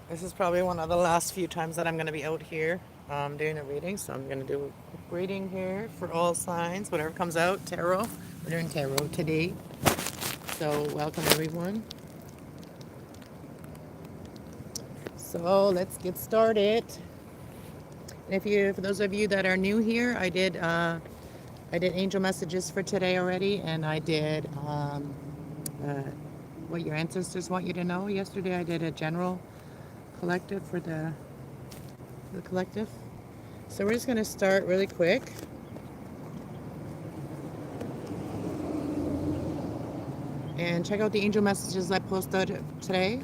This is probably one of the last few times that I'm going to be out here doing a reading. So I'm going to do a quick reading here for all signs, whatever comes out. Tarot. We're doing tarot today. So welcome everyone. So let's get started. And for those of you that are new here, I did angel messages for today already, and I did uh, what your ancestors want you to know. Yesterday I did a general collective for the collective. So we're just going to start really quick. And check out the angel messages I posted today.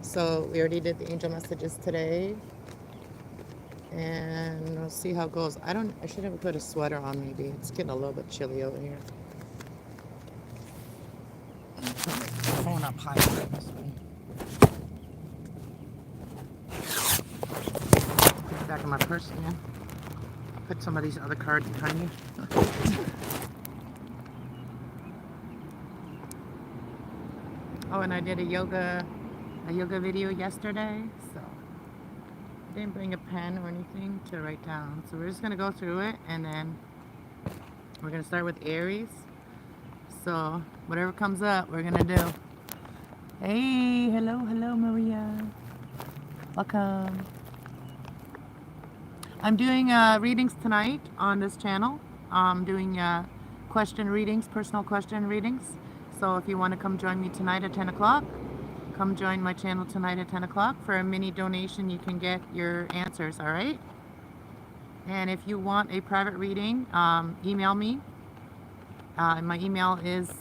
So we already did the angel messages today. And we'll see how it goes. I should have put a sweater on maybe. It's getting a little bit chilly out here. Put my phone up high this way. Put it back in my purse again. Put some of these other cards behind me. Oh, and I did a yoga video yesterday, so I didn't bring a pen or anything to write down. So we're just gonna go through it, and then we're gonna start with Aries. So whatever comes up, we're gonna do. Hey, hello, Maria. Welcome. I'm doing readings tonight on this channel. I'm doing question readings, personal question readings. So if you want to come join me tonight at 10 o'clock, come join my channel tonight at 10 o'clock. For a mini donation, you can get your answers, all right? And if you want a private reading, email me. My email is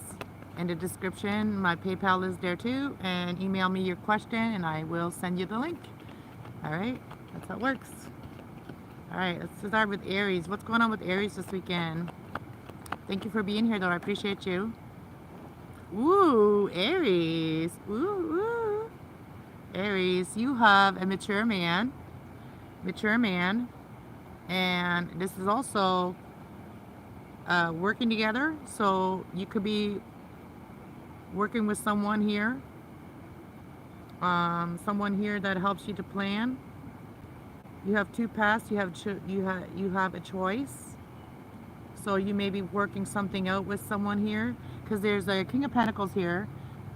in the description. My PayPal is there too. And email me your question and I will send you the link. All right, that's how it works. All right, let's start with Aries. What's going on with Aries this weekend? Thank you for being here, though. I appreciate you. Ooh, Aries. Ooh. Aries, you have a mature man. And this is also working together. So you could be working with someone here. Someone here that helps you to plan. You have two paths. You have a choice. So you may be working something out with someone here, because there's a King of Pentacles here,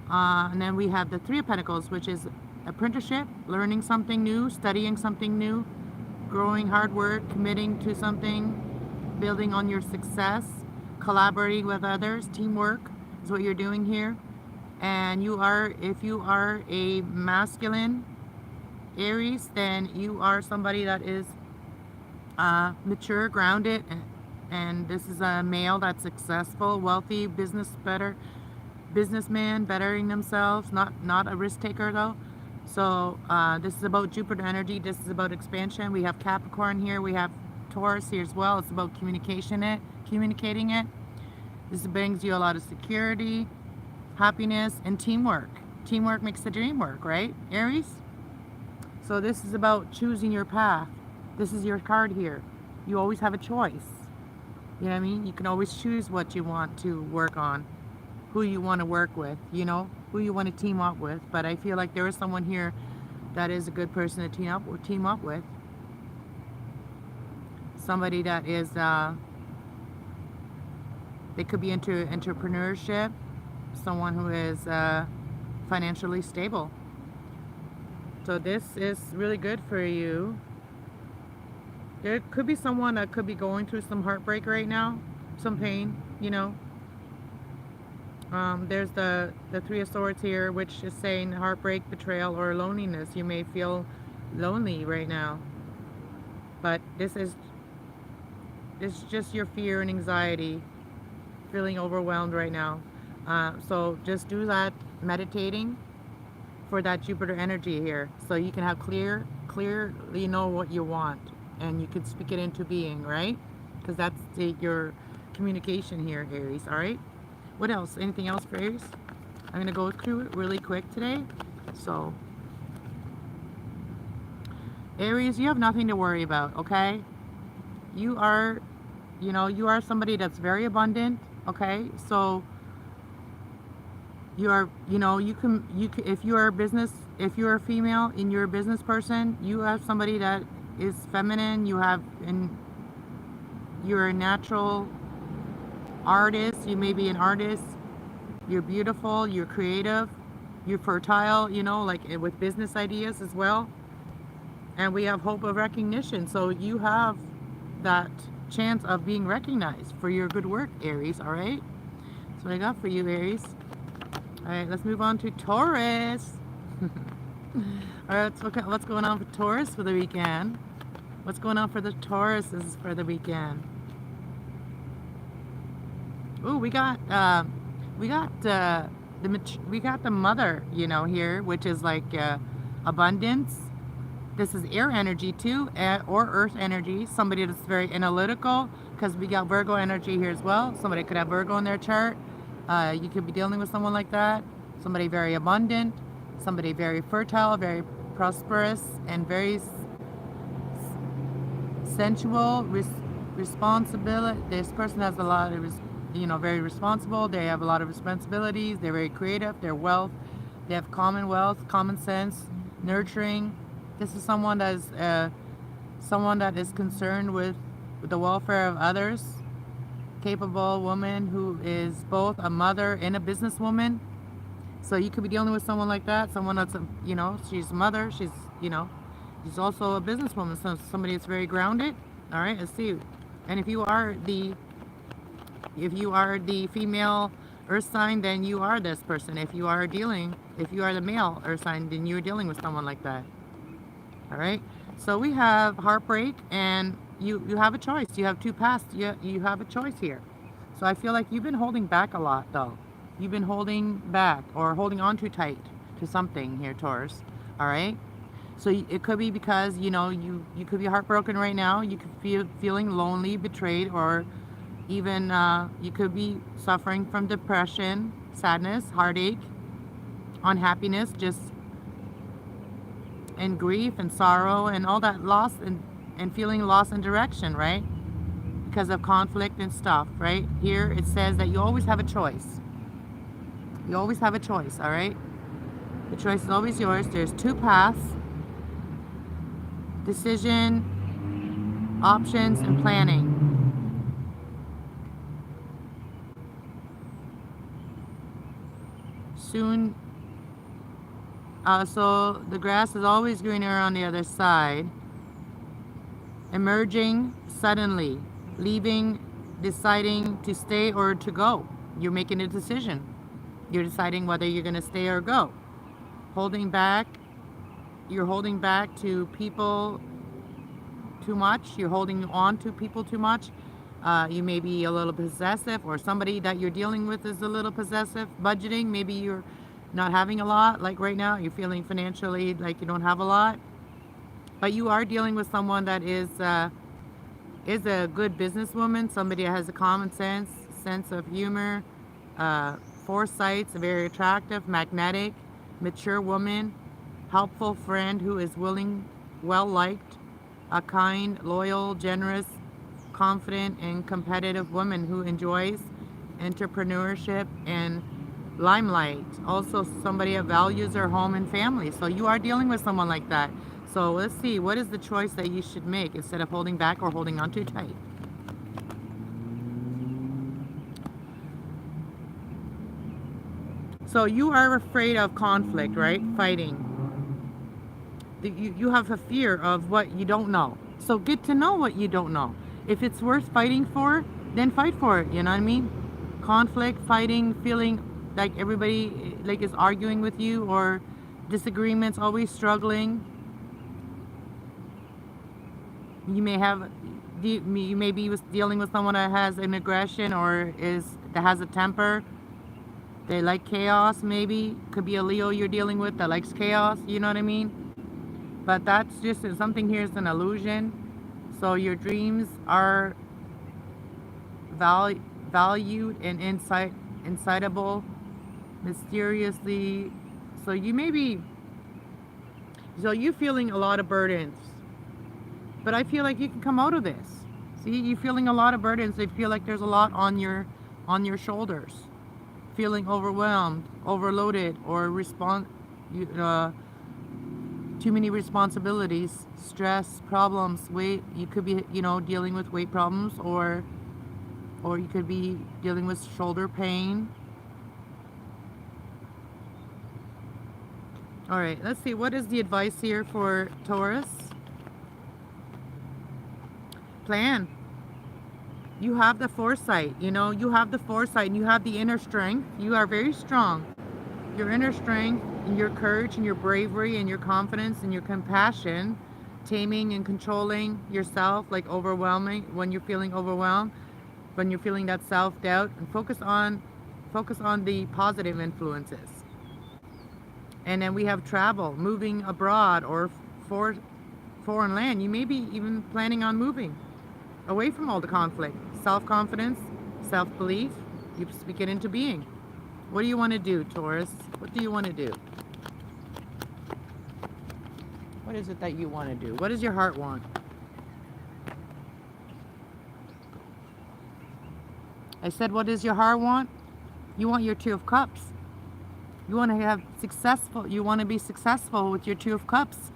and then we have the Three of Pentacles, which is apprenticeship, learning something new, studying something new, growing, hard work, committing to something, building on your success, collaborating with others, teamwork is what you're doing here. And if you are a masculine Aries, then you are somebody that is mature, grounded, and this is a male that's successful, wealthy, businessman, bettering themselves, not a risk taker though. So this is about Jupiter energy. This is about expansion. We have Capricorn here. We have Taurus here as well. It's about communicating it. This brings you a lot of security, happiness, and teamwork. Teamwork makes the dream work, right, Aries? So this is about choosing your path. This is your card here. You always have a choice. You know what I mean? You can always choose what you want to work on, who you want to work with, you know, who you want to team up with. But I feel like there is someone here that is a good person to team up with. Somebody that is, they could be into entrepreneurship, someone who is financially stable. So this is really good for you. There could be someone that could be going through some heartbreak right now, some pain, you know. There's the Three of Swords here, which is saying heartbreak, betrayal, or loneliness. You may feel lonely right now, but this is just your fear and anxiety, feeling overwhelmed right now. So just do that meditating for that Jupiter energy here, so you can have clearly know what you want, and you can speak it into being, right? Because that's your communication here, Aries. All right, what else? Anything else for Aries? I'm gonna go through it really quick today. So Aries, you have nothing to worry about, okay? You are somebody that's very abundant, okay? So you are, you can, if you are a business if you're a female and you're a business person, you have somebody that is feminine. You're a natural artist. You may be an artist. You're beautiful. You're creative. You're fertile. You know, like with business ideas as well. And we have hope of recognition. So you have that chance of being recognized for your good work, Aries. All right. That's what I got for you, Aries. All right. Let's move on to Taurus. All right. Let's look at what's going on for Taurus for the weekend. What's going on for the Tauruses for the weekend? Ooh, we got the mother, you know, here, which is like abundance. This is air energy too, or earth energy. Somebody that's very analytical, because we got Virgo energy here as well. Somebody could have Virgo in their chart. You could be dealing with someone like that. Somebody very abundant, somebody very fertile, very prosperous, and very sensual, responsibility. This person has a lot of, very responsible. They have a lot of responsibilities. They're very creative. They're wealth. They have commonwealth, common sense, nurturing. This is someone that is concerned with the welfare of others. Capable woman who is both a mother and a businesswoman. So you could be dealing with someone like that. Someone that's she's a mother. She's also a businesswoman. So somebody that's very grounded. All right, let's see. And if you are the female earth sign, then you are this person. If you are the male earth sign, then you're dealing with someone like that. All right. So we have heartbreak, and you have a choice. You have two paths. You have a choice here. So I feel like you've been holding back a lot, though. You've been holding back or holding on too tight to something here, Taurus. All right. So it could be because you could be heartbroken right now. You could be feeling lonely, betrayed, or even you could be suffering from depression, sadness, heartache, unhappiness, and grief and sorrow and all that loss and feeling lost in direction, right? Because of conflict and stuff, right? Here it says that you always have a choice. You always have a choice, all right? The choice is always yours. There's two paths: decision, options, and planning. Soon, so the grass is always greener on the other side. Emerging suddenly, leaving, deciding to stay or to go. You're making a decision. You're deciding whether you're going to stay or go. Holding back. You're holding back to people too much. You're holding on to people too much. You may be a little possessive, or somebody that you're dealing with is a little possessive. Budgeting, maybe you're not having a lot. Like right now, you're feeling financially like you don't have a lot. But you are dealing with someone that is a good businesswoman, somebody that has a common sense of humor, foresight, a very attractive, magnetic, mature woman, helpful friend who is willing, well-liked, a kind, loyal, generous, confident, and competitive woman who enjoys entrepreneurship and limelight. Also somebody that values their home and family. So you are dealing with someone like that. So let's see, what is the choice that you should make instead of holding back or holding on too tight? So you are afraid of conflict, right? Fighting. You have a fear of what you don't know. So get to know what you don't know. If it's worth fighting for, then fight for it. You know what I mean? Conflict, fighting, feeling like everybody like is arguing with you, or disagreements, always struggling. You may be dealing with someone that has an aggression or that has a temper. They like chaos, maybe. Could be a Leo you're dealing with that likes chaos, you know what I mean? But that's just something here is an illusion. So your dreams are valued and incitable, mysteriously. So you're feeling a lot of burdens. But I feel like you can come out of this. See, you're feeling a lot of burdens. I feel like there's a lot on your shoulders. Feeling overwhelmed, overloaded, or Too many responsibilities, stress, problems, weight. You could be, you know, dealing with weight problems, or you could be dealing with shoulder pain. All right, let's see. What is the advice here for Taurus? Plan. You have the foresight, you know, you have the foresight and you have the inner strength. You are very strong. Your inner strength and your courage and your bravery and your confidence and your compassion, taming and controlling yourself, like overwhelming when you're feeling overwhelmed, when you're feeling that self-doubt, and focus on the positive influences. And then we have travel, moving abroad, or for foreign land. You may be even planning on moving away from all the conflict. Self-confidence, self-belief, you speak it into being. What do you want to do, Taurus? What do you want to do? What is it that you want to do? What does your heart want? I said, what does your heart want? You want your Two of Cups. You want to have successful, you want to be successful with your Two of Cups.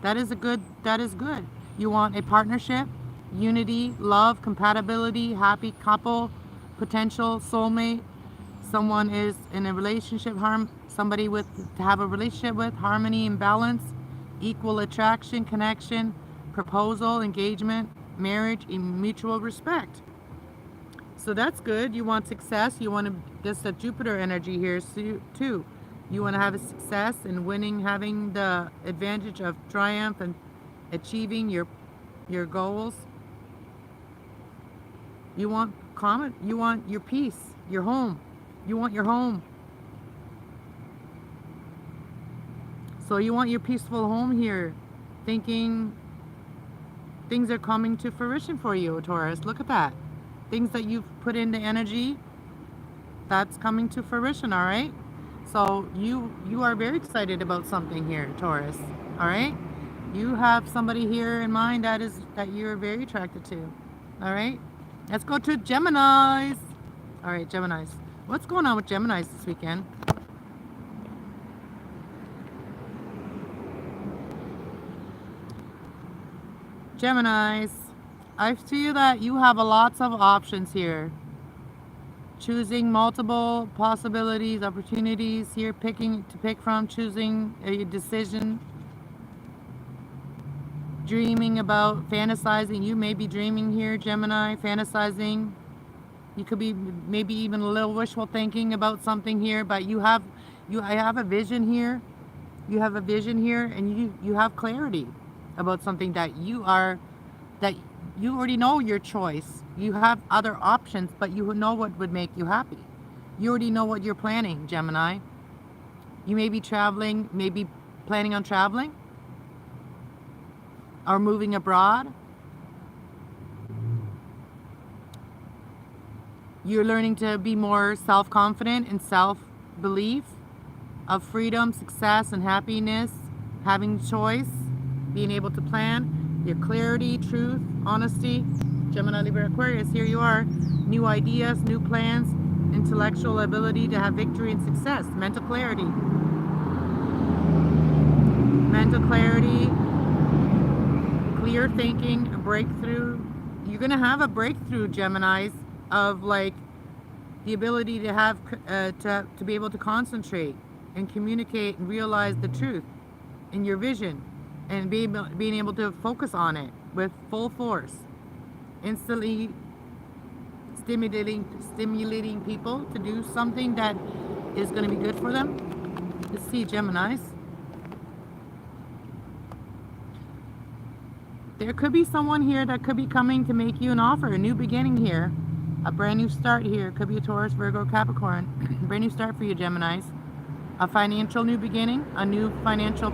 That is good. You want a partnership, unity, love, compatibility, happy couple, potential soulmate. Someone is in a relationship, somebody to have a relationship with, harmony and balance, equal attraction, connection, proposal, engagement, marriage, and mutual respect. So that's good. You want success. You want to, this a Jupiter energy here too. You want to have a success in winning, having the advantage of triumph and achieving your goals. You want you want your peace, your home. You want your home. So you want your peaceful home here. Thinking things are coming to fruition for you, Taurus. Look at that. Things that you've put into energy, that's coming to fruition, all right? So you are very excited about something here, Taurus, all right? You have somebody here in mind that you're very attracted to, all right? Let's go to Geminis. All right, Geminis. What's going on with Geminis this weekend? Geminis, I feel that you have lots of options here. Choosing multiple possibilities, opportunities here, picking to pick from, choosing a decision. Dreaming about, fantasizing. You may be dreaming here, Gemini, fantasizing. You could be maybe even a little wishful thinking about something here, but I have a vision here. You have a vision here, and you have clarity about something that you already know your choice. You have other options, but you know what would make you happy. You already know what you're planning, Gemini. You may be traveling, maybe planning on traveling or moving abroad. You're learning to be more self-confident and self-belief of freedom, success, and happiness, having choice, being able to plan, your clarity, truth, honesty. Gemini, Libra, Aquarius, here you are. New ideas, new plans, intellectual ability to have victory and success, mental clarity. Mental clarity, clear thinking, a breakthrough. You're going to have a breakthrough, Geminis, of like the ability to have to be able to concentrate and communicate and realize the truth in your vision, and being able to focus on it with full force, instantly stimulating people to do something that is going to be good for them. Let's see, Geminis. There could be someone here that could be coming to make you an offer, a new beginning here, a brand new start here. Could be a Taurus, Virgo, Capricorn. Brand new start for you, Geminis. A financial new beginning, a new financial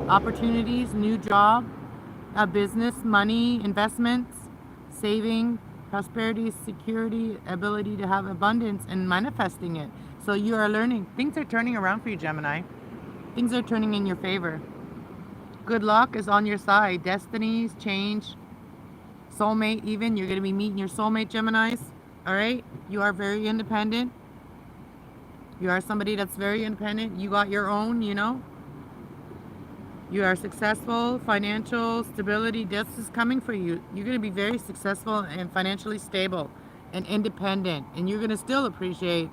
opportunities, new job, a business, money, investments, saving, prosperity, security, ability to have abundance, and manifesting it. So you are learning. Things are turning around for you, Gemini. Things are turning in your favor. Good luck is on your side. Destinies, change, soulmate even. You're going to be meeting your soulmate, Geminis. All right? You are very independent. You are somebody that's very independent. You got your own, you know. You are successful, financial stability. This is coming for you. You're going to be very successful and financially stable and independent. And you're going to still appreciate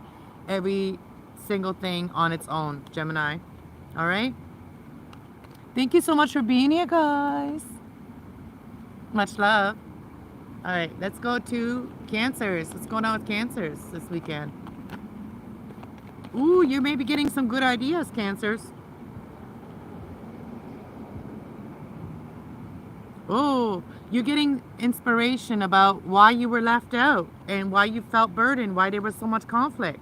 every single thing on its own, Gemini. All right? Thank you so much for being here, guys. Much love. All right, let's go to Cancers. What's going on with Cancers this weekend? Ooh, you may be getting some good ideas, Cancers. Oh, you're getting inspiration about why you were left out and why you felt burdened, why there was so much conflict.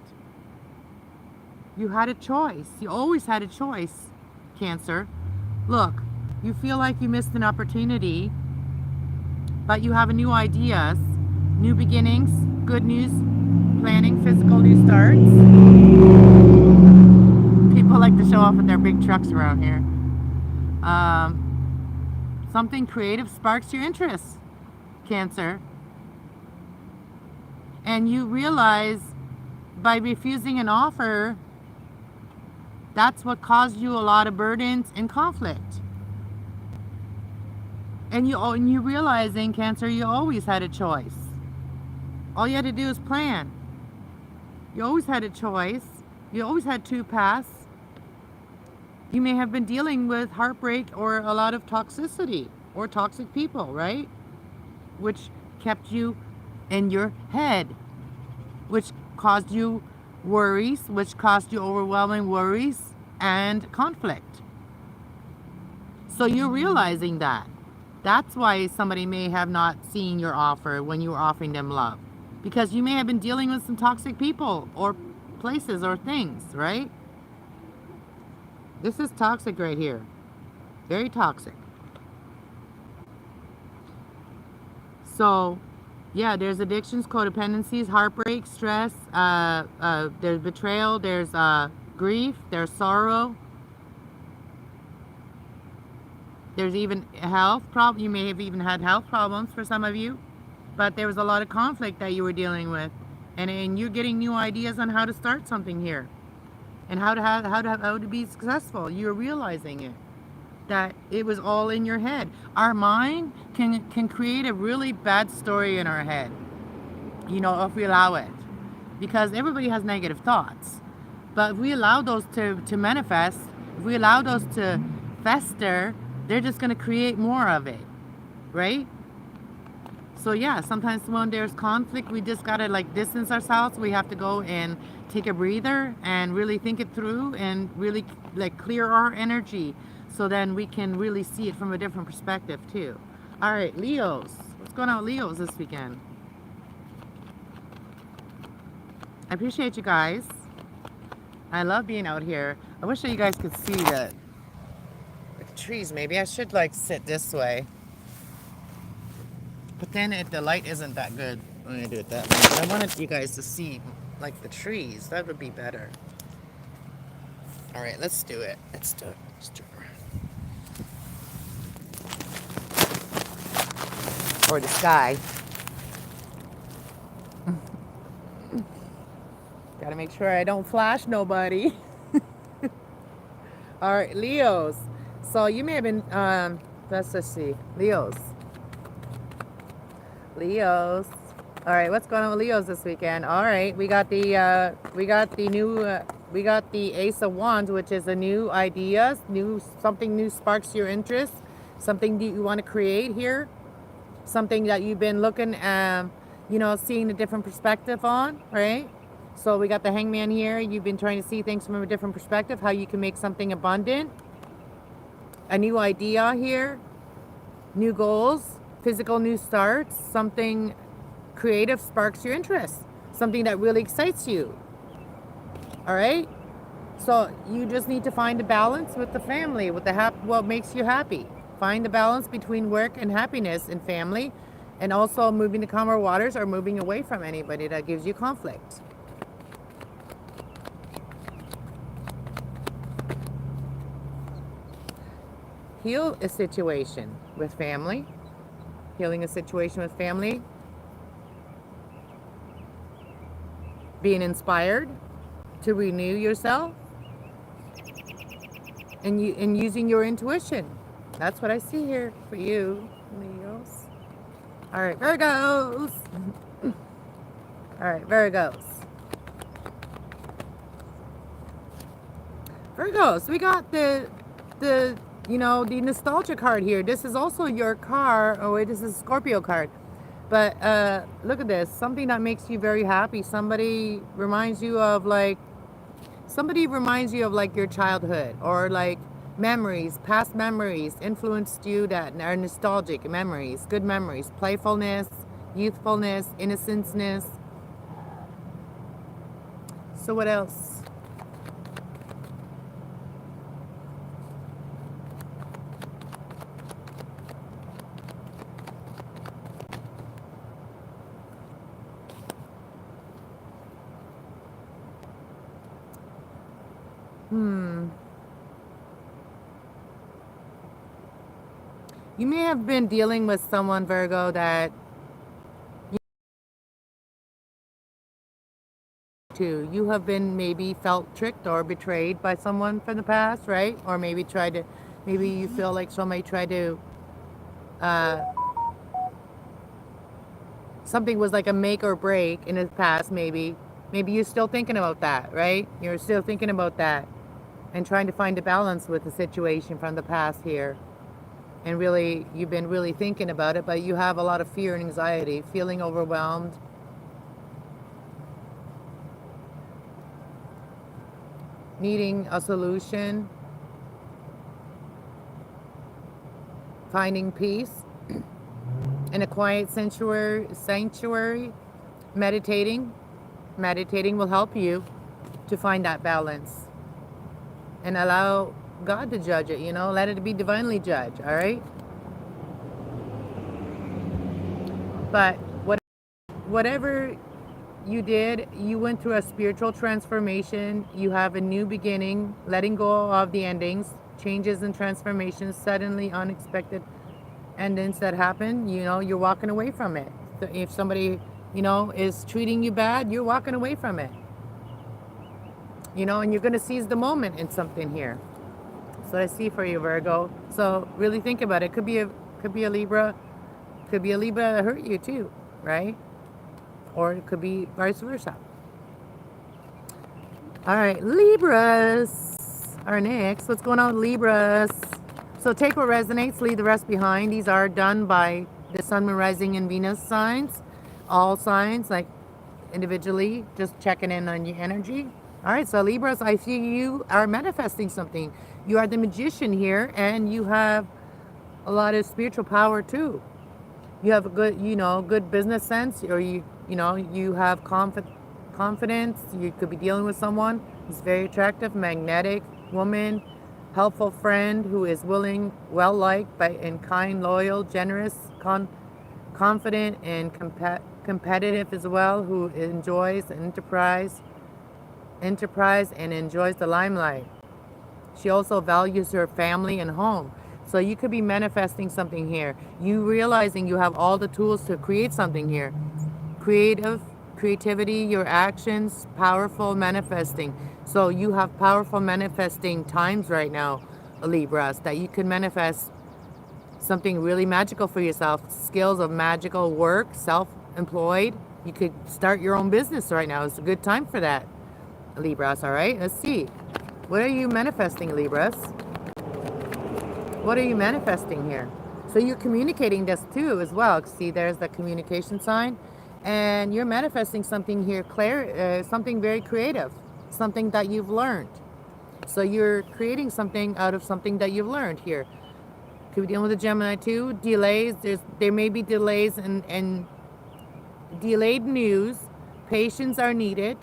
You had a choice. You always had a choice, Cancer. Look, you feel like you missed an opportunity, but you have a new ideas, new beginnings, good news, planning, physical new starts. People like to show off with their big trucks around here. Something creative sparks your interest, Cancer. And you realize by refusing an offer, that's what caused you a lot of burdens and conflict. And you realizing, Cancer, you always had a choice. All you had to do is plan. You always had a choice. You always had two paths. You may have been dealing with heartbreak or a lot of toxicity or toxic people, right? Which kept you in your head, which caused you worries, which caused you overwhelming worries and conflict. So you're realizing that. That's why somebody may have not seen your offer when you were offering them love. Because you may have been dealing with some toxic people or places or things, right? This is toxic right here. Very toxic. So, yeah, there's addictions, codependencies, heartbreak, stress, there's betrayal, there's grief, there's sorrow. There's even health problems. You may have even had health problems for some of you. But there was a lot of conflict that you were dealing with. And you're getting new ideas on how to start something here. And how to be successful. You're realizing it. That it was all in your head. Our mind can create a really bad story in our head. You know, if we allow it. Because everybody has negative thoughts. But if we allow those to manifest, if we allow those to fester, they're just going to create more of it. Right? So yeah, sometimes when there's conflict, we just got to like distance ourselves. We have to go and take a breather and really think it through and really like clear our energy so then we can really see it from a different perspective too. All right, Leos. What's going on with Leos this weekend? I appreciate you guys. I love being out here. I wish that you guys could see the trees. Maybe I should like sit this way. But then if the light isn't that good, I'm going to do it that way. But I wanted you guys to see like the trees. That would be better. All right, let's do it. Let's do it. Or the sky. Gotta make sure I don't flash nobody. All right, Leos. So you may have been, let's just see. Leos. All right, what's going on with Leos this weekend? All right, we got the Ace of Wands, which is a new ideas, something new sparks your interest, something that you want to create here, something that you've been looking, seeing a different perspective on, right? So we got the Hangman here. You've been trying to see things from a different perspective, how you can make something abundant, a new idea here, new goals, physical new starts, something creative sparks your interest, something that really excites you. All right? So you just need to find a balance with the family, with what makes you happy. Find the balance between work and happiness and family, and also moving to calmer waters or moving away from anybody that gives you conflict. Heal a situation with family. Healing a situation with family. Being inspired to renew yourself and using your intuition. That's what I see here for you, Leos. All right, Virgos. All right, Virgos. Virgos, we got the you know, the nostalgia card here. This is also your car. Oh wait, this is a Scorpio card. But look at this. Something that makes you very happy. Somebody reminds you of like your childhood, or like memories, past memories influenced you that are nostalgic memories, good memories, playfulness, youthfulness, innocenceness. So what else? You may have been dealing with someone, Virgo, that you have been maybe felt tricked or betrayed by someone from the past, right? Or maybe maybe you feel like somebody tried to, uh, something was like a make or break in the past, maybe. Maybe you're still thinking about that, right? You're still thinking about that and trying to find a balance with the situation from the past here. And really, you've been really thinking about it, but you have a lot of fear and anxiety, feeling overwhelmed. Needing a solution. Finding peace in a quiet sanctuary. Meditating. Meditating will help you to find that balance. And allow God to judge it, you know, let it be divinely judged, all right? But whatever you did, you went through a spiritual transformation. You have a new beginning, letting go of the endings, changes and transformations, suddenly unexpected endings that happen, you know, you're walking away from it. So if somebody, you know, is treating you bad, you're walking away from it. You know, and you're going to seize the moment in something here. So I see for you, Virgo. So really think about it. Could be a Libra. Could be a Libra that hurt you too, right? Or it could be vice versa. All right, Libras are next. What's going on with Libras? So take what resonates, leave the rest behind. These are done by the Sun, Moon, Rising, and Venus signs. All signs, like individually, just checking in on your energy. All right, so Libras, I see you are manifesting something. You are the magician here, and you have a lot of spiritual power too. You have a good, you know, good business sense, or you know, you have confidence. You could be dealing with someone who's very attractive, magnetic woman, helpful friend who is willing, well-liked, and kind, loyal, generous, confident, and competitive as well, who enjoys enterprise and enjoys the limelight. She also values her family and home. So you could be manifesting something here. You realizing you have all the tools to create something here. Creativity, your actions, powerful manifesting. So you have powerful manifesting times right now, Libras, that you could manifest something really magical for yourself. Skills of magical work, self-employed. You could start your own business right now. It's a good time for that, Libras, all right? Let's see. What are you manifesting, Libras? What are you manifesting here? So you're communicating this too as well. See, there's the communication sign. And you're manifesting something here, something very creative, something that you've learned. So you're creating something out of something that you've learned here. Could be dealing with a Gemini too. Delays, there may be delays and delayed news. Patience are needed.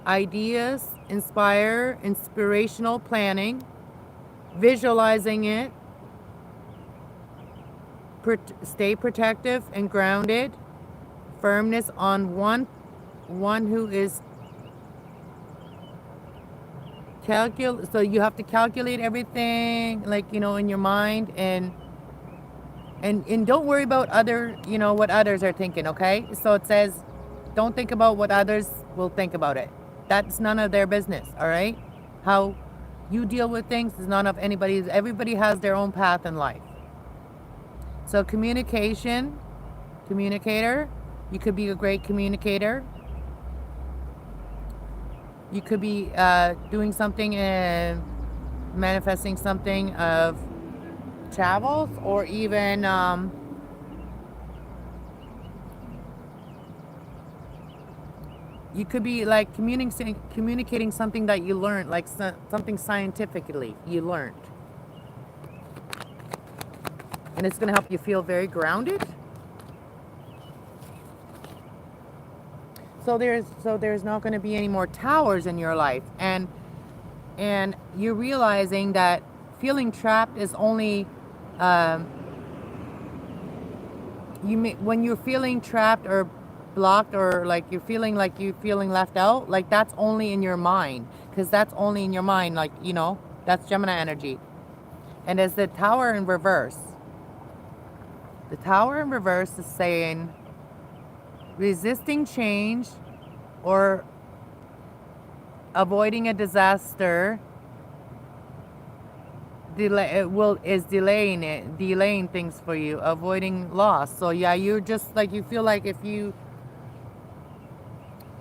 Ideas, inspirational planning, visualizing it, stay protective and grounded, firmness on one who is so you have to calculate everything, like, you know, in your mind, and don't worry about what others are thinking, okay? So it says, don't think about what others will think about it. That's none of their business, all right? How You deal with things, it's none of anybody's. Everybody has their own path in life. So communication, communicator, you could be a great communicator. You could be doing something and manifesting something of travels, or even you could be like communicating something that you learned, like something scientifically you learned. And it's going to help you feel very grounded. So there's not going to be any more towers in your life, and you're realizing that feeling trapped is only when you're feeling trapped or blocked, or like you're feeling left out, like that's only in your mind, because that's only in your mind, like, you know, that's Gemini energy. And as the Tower in reverse, the Tower in reverse is saying resisting change or avoiding a disaster is delaying things for you, avoiding loss. So yeah, you're just like, you feel like if you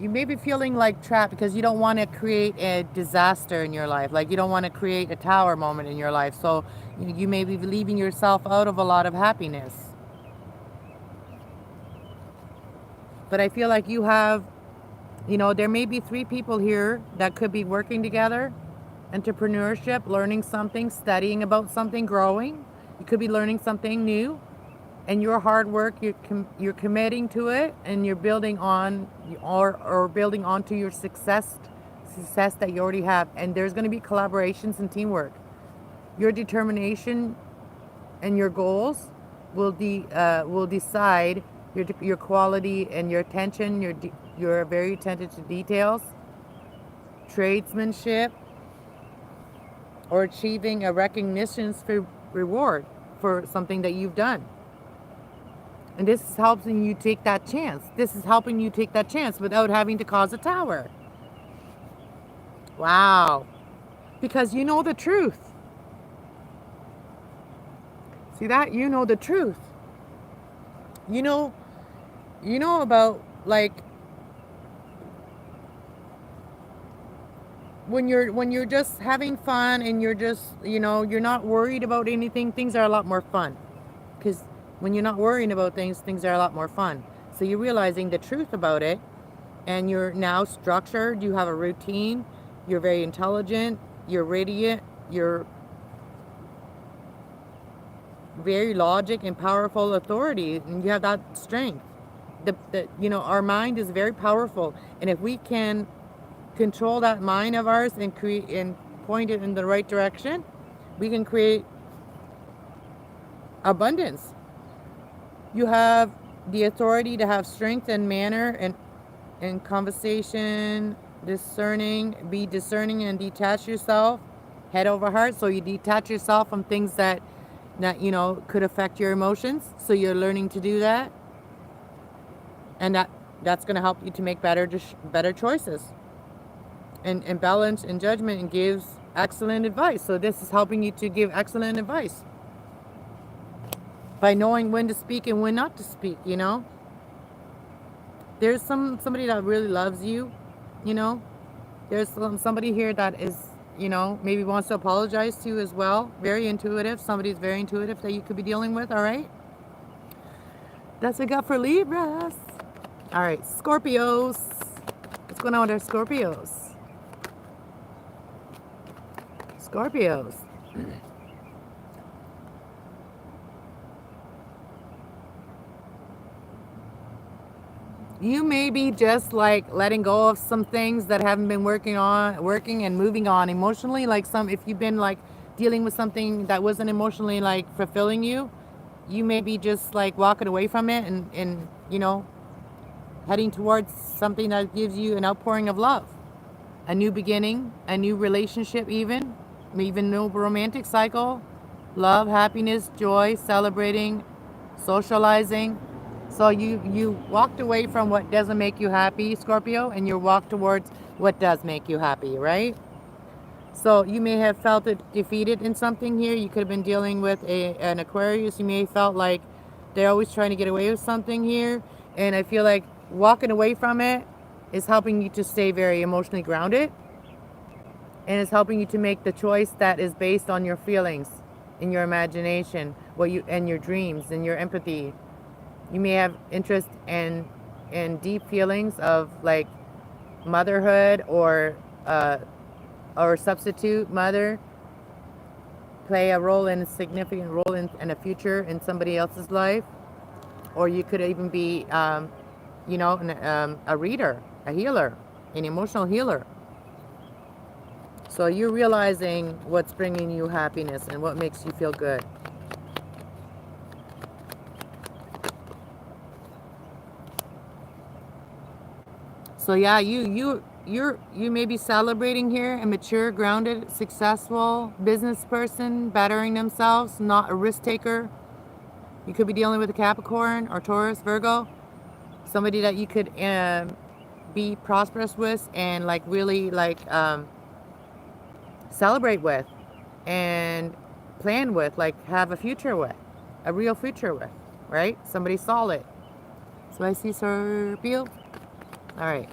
may be feeling like trapped because you don't want to create a disaster in your life, like you don't want to create a tower moment in your life. So you may be leaving yourself out of a lot of happiness. But I feel like you have, you know, there may be 3 people here that could be working together. Entrepreneurship, learning something, studying about something, growing. You could be learning something new, and your hard work, you're committing to it, and you're building on or building onto your success that you already have. And there's going to be collaborations and teamwork. Your determination and your goals will decide your quality and your attention. You're very attentive to details. Tradesmanship, or achieving a recognition for reward for something that you've done. And this is helping you take that chance. This is helping you take that chance without having to cause a tower. Wow. Because you know the truth. See that? You know the truth. You know about, like, when you're just having fun and you're just, you know, you're not worried about anything, things are a lot more fun. Because when you're not worrying about things are a lot more fun. So you're realizing the truth about it, and you're now structured, you have a routine, you're very intelligent, you're radiant, you're very logic and powerful authority, and you have that strength. You know, our mind is very powerful, and if we can control that mind of ours and create and point it in the right direction, we can create abundance. You have the authority to have strength and manner and conversation, be discerning and detach yourself head over heart. So you detach yourself from things that you know could affect your emotions. So you're learning to do that, and that's going to help you to make better choices. And balance and judgment, and gives excellent advice. So this is helping you to give excellent advice by knowing when to speak and when not to speak. You know, there's somebody that really loves you. You know, there's somebody here that is, you know, maybe wants to apologize to you as well. Very intuitive. Somebody's very intuitive that you could be dealing with. All right, that's what I got for Libras. All right, Scorpios. What's going on with our Scorpios? Scorpios. You may be just like letting go of some things that haven't been working and moving on emotionally. Like if you've been like dealing with something that wasn't emotionally like fulfilling you, you may be just like walking away from it and you know, heading towards something that gives you an outpouring of love, a new beginning, a new relationship, even no romantic cycle, love, happiness, joy, celebrating, socializing. So you walked away from what doesn't make you happy, Scorpio, and you walk towards what does make you happy, right? So you may have felt it defeated in something here. You could have been dealing with an Aquarius. You may have felt like they're always trying to get away with something here. And I feel like walking away from it is helping you to stay very emotionally grounded. And it's helping you to make the choice that is based on your feelings, in your imagination, and your dreams and your empathy. You may have interest in deep feelings of like motherhood or substitute mother, play a role in a significant role in a future in somebody else's life. Or you could even be a reader, a healer, an emotional healer. So you're realizing what's bringing you happiness and what makes you feel good. So yeah, you may be celebrating here a mature, grounded, successful business person, bettering themselves, not a risk taker. You could be dealing with a Capricorn or Taurus, Virgo, somebody that you could be prosperous with and like really like celebrate with and plan with, like have a future with, a real future with, right? Somebody solid. So I see Scorpio. All right.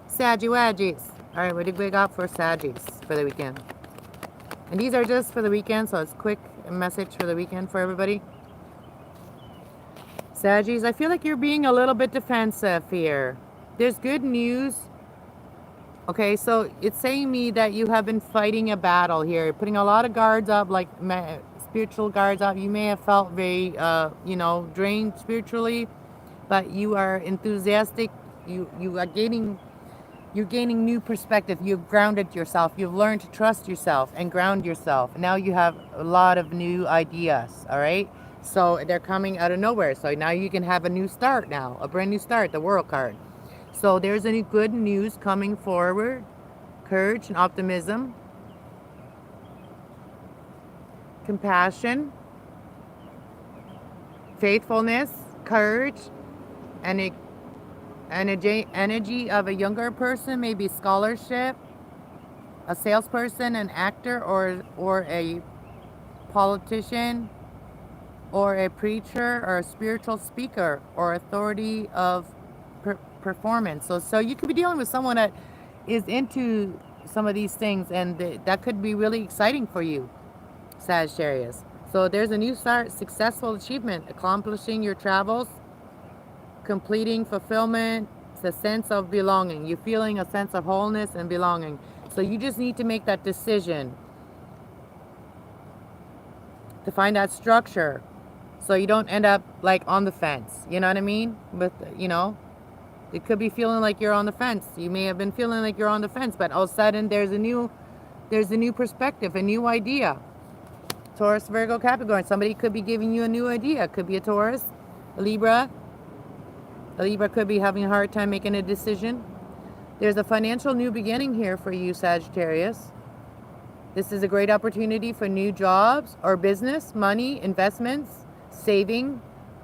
Saggy-waggies. All right, what did we got for Saggies for the weekend? And these are just for the weekend, so it's quick message for the weekend for everybody. Saggies, I feel like you're being a little bit defensive here. There's good news. Okay, so it's saying me that you have been fighting a battle here. You're putting a lot of guards up, like spiritual guards up. You may have felt very, drained spiritually, but you are enthusiastic. You are gaining... You're gaining new perspective. You've grounded yourself. You've learned to trust yourself and ground yourself. Now you have a lot of new ideas, all right? So they're coming out of nowhere. So now you can have a new start now, a brand new start, the World card. So there's any good news coming forward. Courage and optimism. Compassion. Faithfulness. Courage. And energy of a younger person, maybe scholarship, a salesperson, an actor, or a politician, or a preacher, or a spiritual speaker, or authority of performance. So you could be dealing with someone that is into some of these things, and that could be really exciting for you, Sagittarius. So there's a new start, successful achievement, accomplishing your travels, completing fulfillment. It's a sense of belonging. You're feeling a sense of wholeness and belonging. So you just need to make that decision to find that structure so you don't end up like on the fence. You know what I mean? But it could be feeling like you're on the fence. You may have been feeling like you're on the fence, but all of a sudden there's a new perspective, a new idea. Taurus, Virgo, Capricorn. Somebody could be giving you a new idea. It could be a Taurus, a Libra. A Libra could be having a hard time making a decision. There's a financial new beginning here for you, Sagittarius. This is a great opportunity for new jobs or business, money, investments, saving,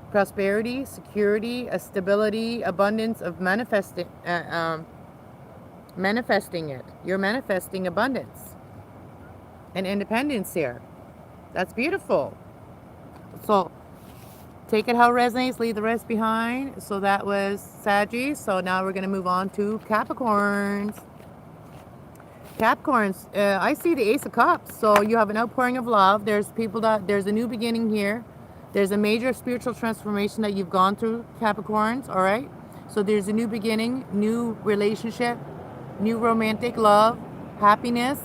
prosperity, security, a stability, abundance of manifesting it. You're manifesting abundance and independence here. That's beautiful. So take it how it resonates, leave the rest behind. So that was Saggy. So now we're going to move on to Capricorns. Capricorns, I see the Ace of Cups. So you have an outpouring of love. There's a new beginning here. There's a major spiritual transformation that you've gone through, Capricorns, all right? So there's a new beginning, new relationship, new romantic love, happiness,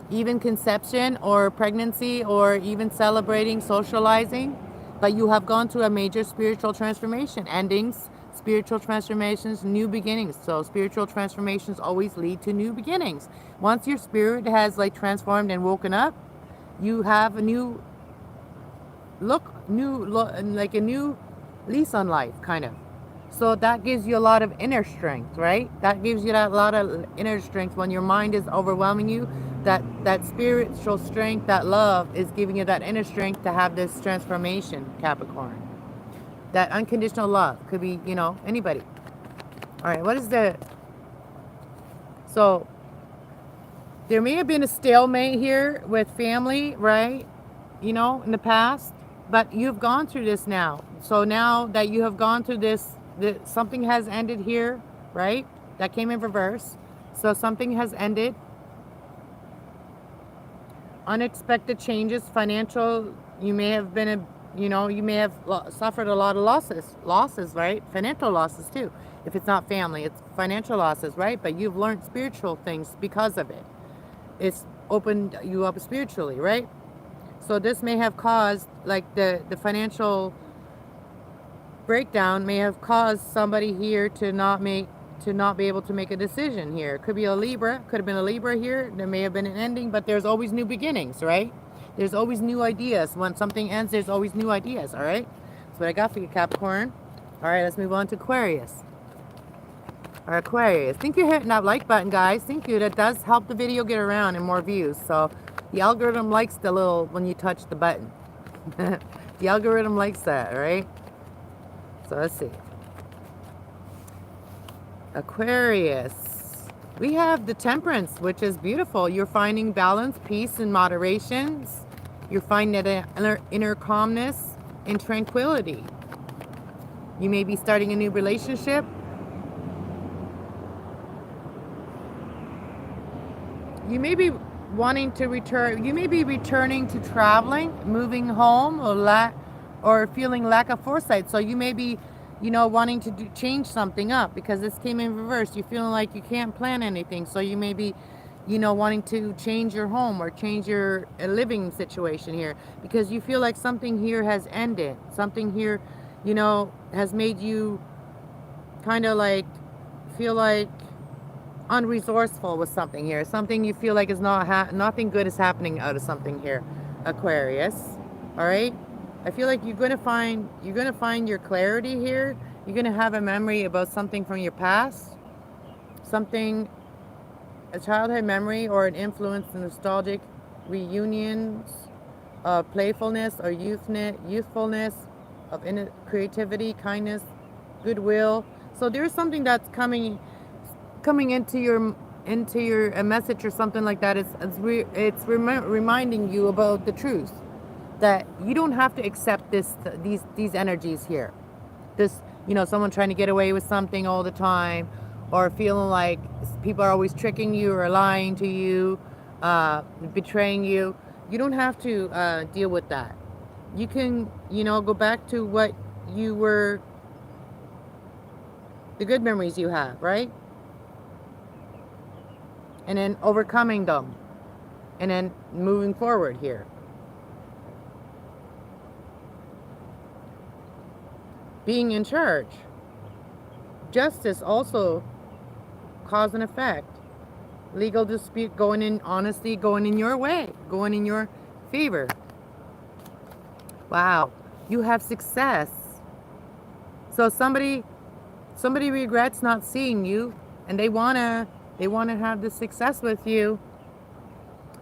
even conception or pregnancy, or even celebrating, socializing. But you have gone through a major spiritual transformation, endings, spiritual transformations, new beginnings. So spiritual transformations always lead to new beginnings. Once your spirit has like transformed and woken up, you have a new look, like a new lease on life, kind of. So that gives you a lot of inner strength, right? That gives you that lot of inner strength when your mind is overwhelming you. That spiritual strength, that love is giving you that inner strength to have this transformation, Capricorn. That unconditional love could be, anybody. All right, what is the... So, There may have been a stalemate here with family, right? You know, in the past, but you've gone through this now. So now that you have gone through this, something has ended here, right? That came in reverse. So something has ended. Unexpected changes, financial, you may have been you may have suffered a lot of losses, right? Financial losses too. If it's not family, it's financial losses, right? But you've learned spiritual things because of it. It's opened you up spiritually, right? So this may have caused, like, the financial breakdown may have caused somebody here to not be able to make a decision here. It could be a Libra, could have been a Libra here. There may have been an ending, but there's always new beginnings, right? There's always new ideas. When something ends, there's always new ideas, all right? That's what I got for you, Capricorn. All right, let's move on to Aquarius. Or Aquarius. Thank you for hitting that like button, guys. Thank you. That does help the video get around and more views. So the algorithm likes the little, when you touch the button. The algorithm likes that, all right? So let's see. Aquarius. We have the Temperance, which is beautiful. You're finding balance, peace, and moderation. You're finding that inner calmness and tranquility. You may be starting a new relationship. You may be wanting to return. You may be returning to traveling, moving home, or feeling lack of foresight. So you may be, wanting to change something up because this came in reverse. You're feeling like you can't plan anything. So you may be, wanting to change your home or change your living situation here because you feel like something here has ended. Something here, has made you kind of like feel like unresourceful with something here. Something you feel like is nothing good is happening out of something here, Aquarius. All right. I feel like you're gonna find your clarity here. You're gonna have a memory about something from your past, a childhood memory or an influence in nostalgic reunions of playfulness or youthfulness, of creativity, kindness, goodwill. So there's something that's coming into your a message or something like that. It's reminding you about the truth that you don't have to accept these energies here. This, someone trying to get away with something all the time, or feeling like people are always tricking you or lying to you, betraying you. You don't have to deal with that. You can, go back to what you were, the good memories you have, right? And then overcoming them, and then moving forward here. Being in charge. Justice also cause and effect. Legal dispute going in, honesty going in your way, going in your favor. Wow, you have success. So somebody regrets not seeing you, and they wanna have the success with you.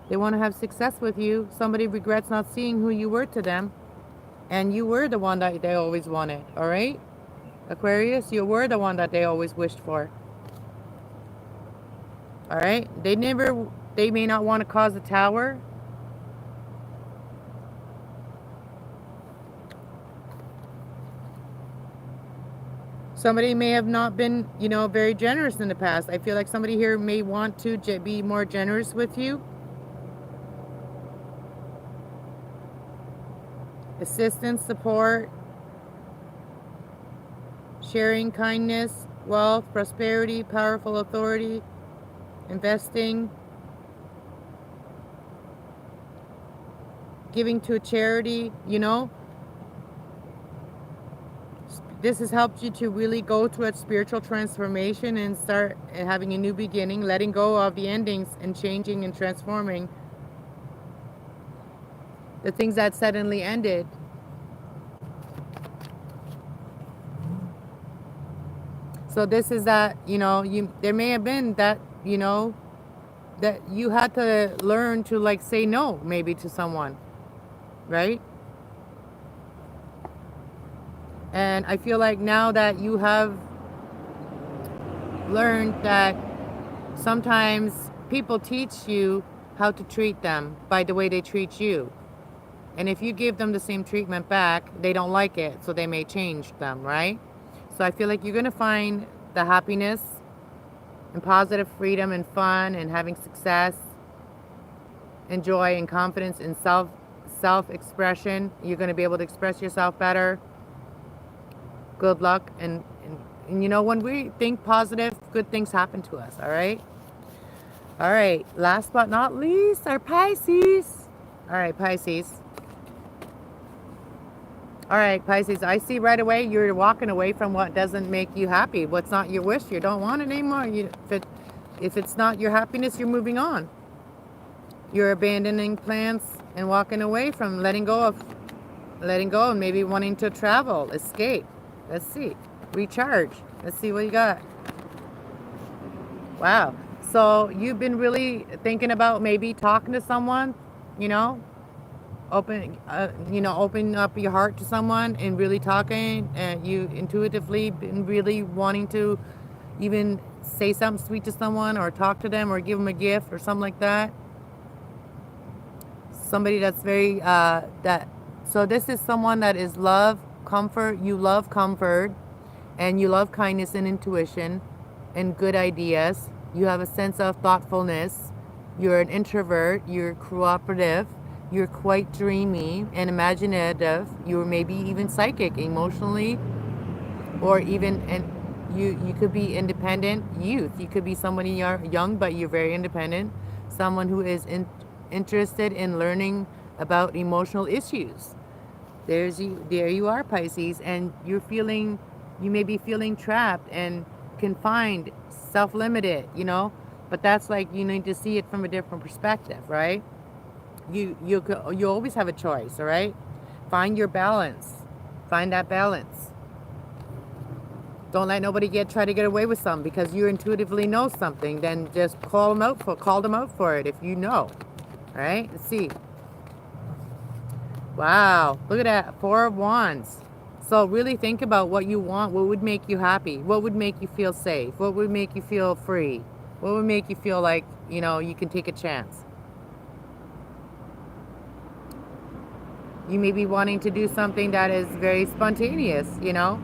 They want to have success with you. Somebody regrets not seeing who you were to them. And you were the one that they always wanted. All right? Aquarius, you were the one that they always wished for. All right? They may not want to cause a tower. Somebody may have not been, very generous in the past. I feel like somebody here may want to be more generous with you. Assistance, support, sharing, kindness, wealth, prosperity, powerful authority, investing, giving to a charity, This has helped you to really go through a spiritual transformation and start having a new beginning, letting go of the endings and changing and transforming the things that suddenly ended. So this is that, there may have been that, that you had to learn to say no maybe to someone, right? And I feel like now that you have learned that sometimes people teach you how to treat them by the way they treat you. And if you give them the same treatment back, they don't like it, so they may change them, right? So I feel like you're going to find the happiness and positive freedom and fun and having success and joy and confidence and self-expression. You're going to be able to express yourself better. Good luck. And you know, when we think positive, good things happen to us, all right? All right, last but not least, our Pisces. All right, Pisces. All right, Pisces, I see right away you're walking away from what doesn't make you happy. What's not your wish, you don't want it anymore. If it's not your happiness, you're moving on. You're abandoning plans and walking away from letting go and maybe wanting to travel, escape. Let's see. Recharge. Let's see what you got. Wow. So you've been really thinking about maybe talking to someone, you know, open up your heart to someone and really talking, and you intuitively been really wanting to even say something sweet to someone or talk to them or give them a gift or something like that. Somebody that's very, so this is someone that is love, comfort, you love comfort, and you love kindness and intuition and good ideas. You have a sense of thoughtfulness. You're an introvert. You're cooperative. You're quite dreamy and imaginative. You're maybe even psychic, emotionally, or even, and you could be independent youth. You could be somebody young, but you're very independent. Someone who is interested in learning about emotional issues. There you are, Pisces, and you may be feeling trapped and confined, self-limited, you know, but that's like, you need to see it from a different perspective, right? You always have a choice, all right? Find your balance. Find that balance. Don't let nobody try to get away with something because you intuitively know something. Then just call them out for it if you know. All right? Let's see. Wow. Look at that. 4 of Wands. So really think about what you want. What would make you happy? What would make you feel safe? What would make you feel free? What would make you feel like, you know, you can take a chance? You may be wanting to do something that is very spontaneous, you know?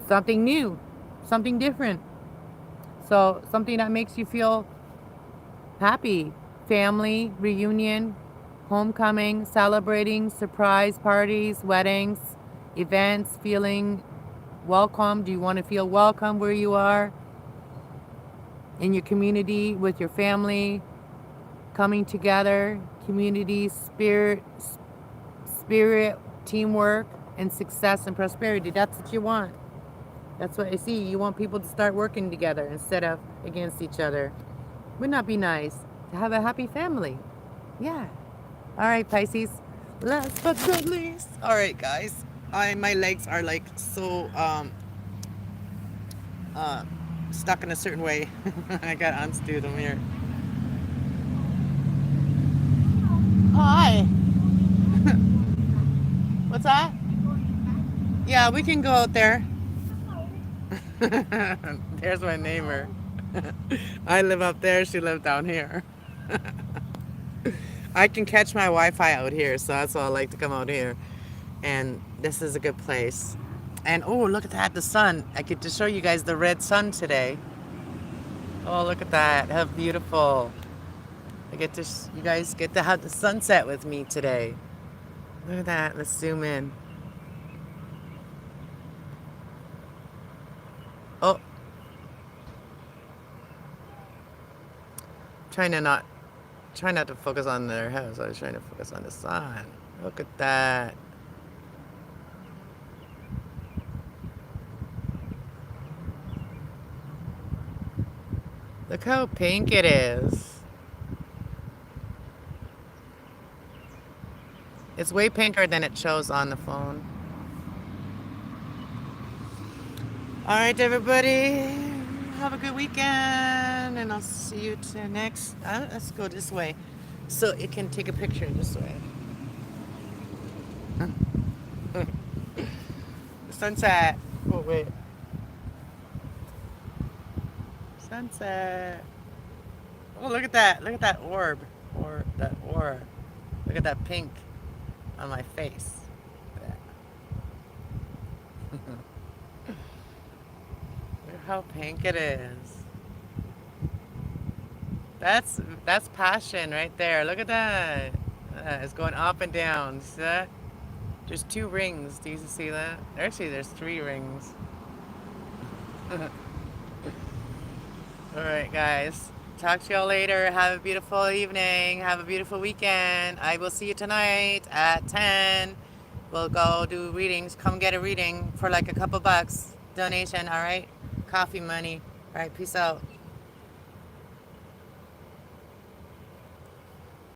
Something new, something different. So something that makes you feel happy. Family, reunion, homecoming, celebrating, surprise parties, weddings, events, feeling welcome. Do you want to feel welcome where you are? In your community, with your family, coming together, community, spirit, teamwork, and success and prosperity. That's what you want. That's what I see. You want people to start working together instead of against each other. Wouldn't that be nice to have a happy family? Yeah. All right, Pisces. Last but not least. All right, guys. My legs are like so stuck in a certain way. I gotta undo them here. Hi. What's that? Yeah, we can go out there. There's my neighbor. I live up there, she lives down here. I can catch my Wi-Fi out here, so that's why I like to come out here. And this is a good place. And oh, look at that, the sun. I get to show you guys the red sun today. Oh, look at that, how beautiful. You guys get to have the sunset with me today. Look at that, let's zoom in. Oh. Try not to focus on their house. I was trying to focus on the sun. Look at that. Look how pink it is. It's way pinker than it shows on the phone. All right, everybody. Have a good weekend, and I'll see you next. Let's go this way, so it can take a picture this way. Sunset. Oh wait. Sunset. Oh, look at that. Look at that orb. Or that aura. Look at that pink on my face. Look how pink it is. That's passion right there. Look at that. It's going up and down. See that? There's 2 rings. Do you see that? Actually, there's 3 rings. All right, guys. Talk to y'all later. Have a beautiful evening. Have a beautiful weekend. I will see you tonight at 10. We'll go do readings. Come get a reading for like a couple bucks. Donation, all right? Coffee money. All right, peace out.